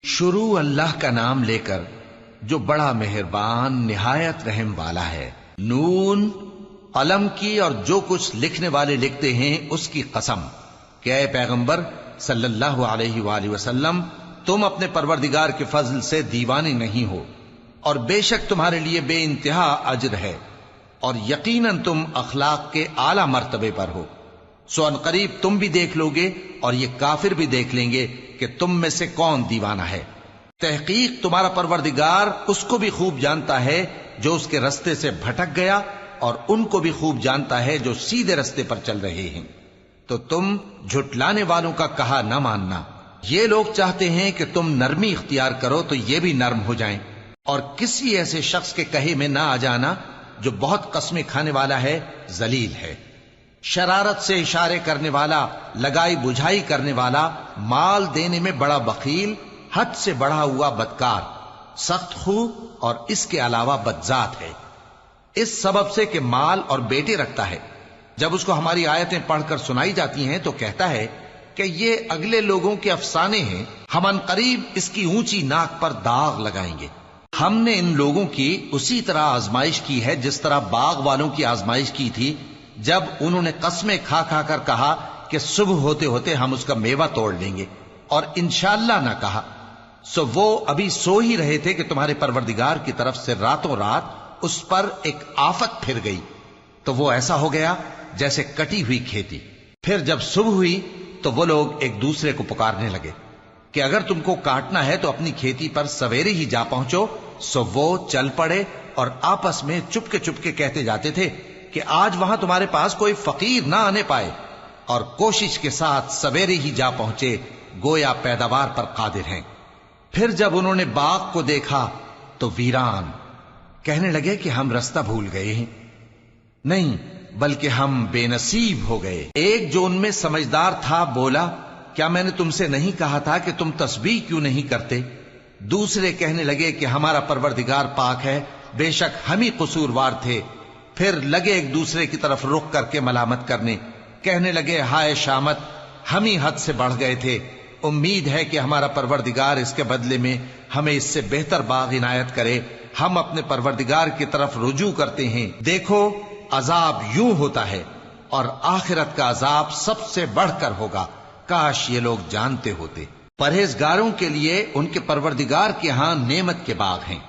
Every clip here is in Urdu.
شروع اللہ کا نام لے کر جو بڑا مہربان نہایت رحم والا ہے۔ نون، قلم کی اور جو کچھ لکھنے والے لکھتے ہیں اس کی قسم کہ اے پیغمبر صلی اللہ علیہ وآلہ وسلم، تم اپنے پروردگار کے فضل سے دیوانے نہیں ہو، اور بے شک تمہارے لیے بے انتہا اجر ہے، اور یقیناً تم اخلاق کے اعلی مرتبے پر ہو۔ سو ان قریب تم بھی دیکھ لو گے اور یہ کافر بھی دیکھ لیں گے کہ تم میں سے کون دیوانہ ہے۔ تحقیق تمہارا پروردگار اس کو بھی خوب جانتا ہے جو اس کے رستے سے بھٹک گیا، اور ان کو بھی خوب جانتا ہے جو سیدھے رستے پر چل رہے ہیں۔ تو تم جھٹلانے والوں کا کہا نہ ماننا۔ یہ لوگ چاہتے ہیں کہ تم نرمی اختیار کرو تو یہ بھی نرم ہو جائیں، اور کسی ایسے شخص کے کہے میں نہ آ جانا جو بہت قسمیں کھانے والا ہے، ذلیل ہے، شرارت سے اشارے کرنے والا، لگائی بجھائی کرنے والا، مال دینے میں بڑا بخیل، حد سے بڑھا ہوا بدکار، سخت خو اور اس کے علاوہ بدذات ہے، اس سبب سے کہ مال اور بیٹے رکھتا ہے۔ جب اس کو ہماری آیتیں پڑھ کر سنائی جاتی ہیں تو کہتا ہے کہ یہ اگلے لوگوں کے افسانے ہیں، ہم ان قریب اس کی اونچی ناک پر داغ لگائیں گے۔ ہم نے ان لوگوں کی اسی طرح آزمائش کی ہے جس طرح باغ والوں کی آزمائش کی تھی، جب انہوں نے قسمیں کھا کھا کر کہا کہ صبح ہوتے ہوتے ہم اس کا میوہ توڑ لیں گے، اور انشاءاللہ نہ کہا۔ سو وہ ابھی سو ہی رہے تھے کہ تمہارے پروردگار کی طرف سے راتوں رات اس پر ایک آفت پھر گئی، تو وہ ایسا ہو گیا جیسے کٹی ہوئی کھیتی۔ پھر جب صبح ہوئی تو وہ لوگ ایک دوسرے کو پکارنے لگے کہ اگر تم کو کاٹنا ہے تو اپنی کھیتی پر سویرے ہی جا پہنچو۔ سو وہ چل پڑے اور آپس میں چپ کے کہتے جاتے تھے کہ آج وہاں تمہارے پاس کوئی فقیر نہ آنے پائے، اور کوشش کے ساتھ سویرے ہی جا پہنچے، گویا پیداوار پر قادر ہیں۔ پھر جب انہوں نے باغ کو دیکھا تو ویران، کہنے لگے کہ ہم رستہ بھول گئے ہیں، نہیں بلکہ ہم بے نصیب ہو گئے۔ ایک جو ان میں سمجھدار تھا بولا، کیا میں نے تم سے نہیں کہا تھا کہ تم تسبیح کیوں نہیں کرتے؟ دوسرے کہنے لگے کہ ہمارا پروردگار پاک ہے، بے شک ہم ہی قصوروار تھے۔ پھر لگے ایک دوسرے کی طرف رخ کر کے ملامت کرنے، کہنے لگے ہائے شامت، ہم ہی حد سے بڑھ گئے تھے، امید ہے کہ ہمارا پروردگار اس کے بدلے میں ہمیں اس سے بہتر باغ عنایت کرے، ہم اپنے پروردگار کی طرف رجوع کرتے ہیں۔ دیکھو عذاب یوں ہوتا ہے، اور آخرت کا عذاب سب سے بڑھ کر ہوگا، کاش یہ لوگ جانتے ہوتے۔ پرہیزگاروں کے لیے ان کے پروردگار کے ہاں نعمت کے باغ ہیں۔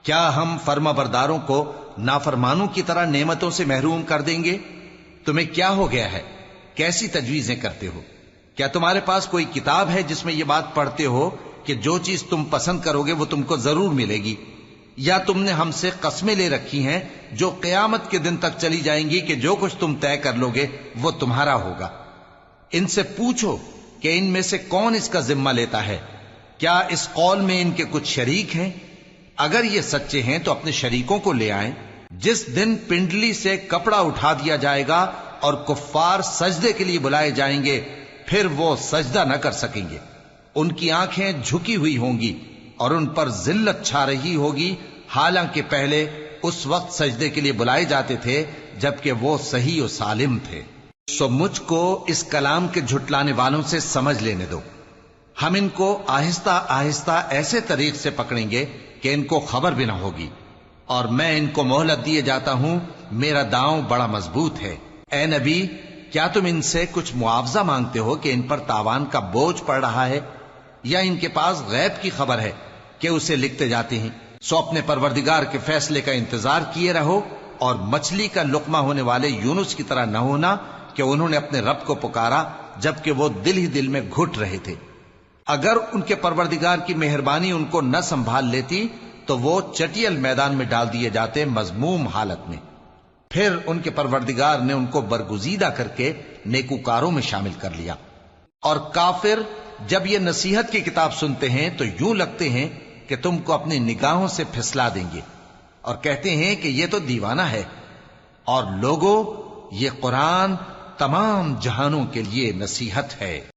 کیا ہم فرما برداروں کو نافرمانوں کی طرح نعمتوں سے محروم کر دیں گے؟ تمہیں کیا ہو گیا ہے؟ کیسی تجویزیں کرتے ہو؟ کیا تمہارے پاس کوئی کتاب ہے جس میں یہ بات پڑھتے ہو کہ جو چیز تم پسند کرو گے وہ تم کو ضرور ملے گی؟ یا تم نے ہم سے قسمیں لے رکھی ہیں جو قیامت کے دن تک چلی جائیں گی کہ جو کچھ تم طے کر لو گے وہ تمہارا ہوگا؟ ان سے پوچھو کہ ان میں سے کون اس کا ذمہ لیتا ہے؟ کیا اس قول میں ان کے کچھ شریک ہیں؟ اگر یہ سچے ہیں تو اپنے شریکوں کو لے آئیں۔ جس دن پنڈلی سے کپڑا اٹھا دیا جائے گا اور کفار سجدے کے لیے بلائے جائیں گے، پھر وہ سجدہ نہ کر سکیں گے، ان کی آنکھیں جھکی ہوئی ہوں گی اور ان پر ذلت چھا رہی ہوگی، حالانکہ پہلے اس وقت سجدے کے لیے بلائے جاتے تھے جبکہ وہ صحیح و سالم تھے۔ سو مجھ کو اس کلام کے جھٹلانے والوں سے سمجھ لینے دو، ہم ان کو آہستہ آہستہ ایسے طریق سے پکڑیں گے کہ ان کو خبر بھی نہ ہوگی، اور میں ان کو مہلت دیے جاتا ہوں، میرا داؤں بڑا مضبوط ہے۔ اے نبی، کیا تم ان سے کچھ معاوضہ مانگتے ہو کہ ان پر تاوان کا بوجھ پڑ رہا ہے، یا ان کے پاس غیب کی خبر ہے کہ اسے لکھتے جاتے ہیں؟ سو اپنے پروردگار کے فیصلے کا انتظار کیے رہو، اور مچھلی کا لقمہ ہونے والے یونس کی طرح نہ ہونا کہ انہوں نے اپنے رب کو پکارا جبکہ وہ دل ہی دل میں گھٹ رہے تھے۔ اگر ان کے پروردگار کی مہربانی ان کو نہ سنبھال لیتی تو وہ چٹیل میدان میں ڈال دیے جاتے مذموم حالت میں۔ پھر ان کے پروردگار نے ان کو برگزیدہ کر کے نیکوکاروں میں شامل کر لیا۔ اور کافر جب یہ نصیحت کی کتاب سنتے ہیں تو یوں لگتے ہیں کہ تم کو اپنی نگاہوں سے پھسلا دیں گے، اور کہتے ہیں کہ یہ تو دیوانہ ہے۔ اور لوگوں، یہ قرآن تمام جہانوں کے لیے نصیحت ہے۔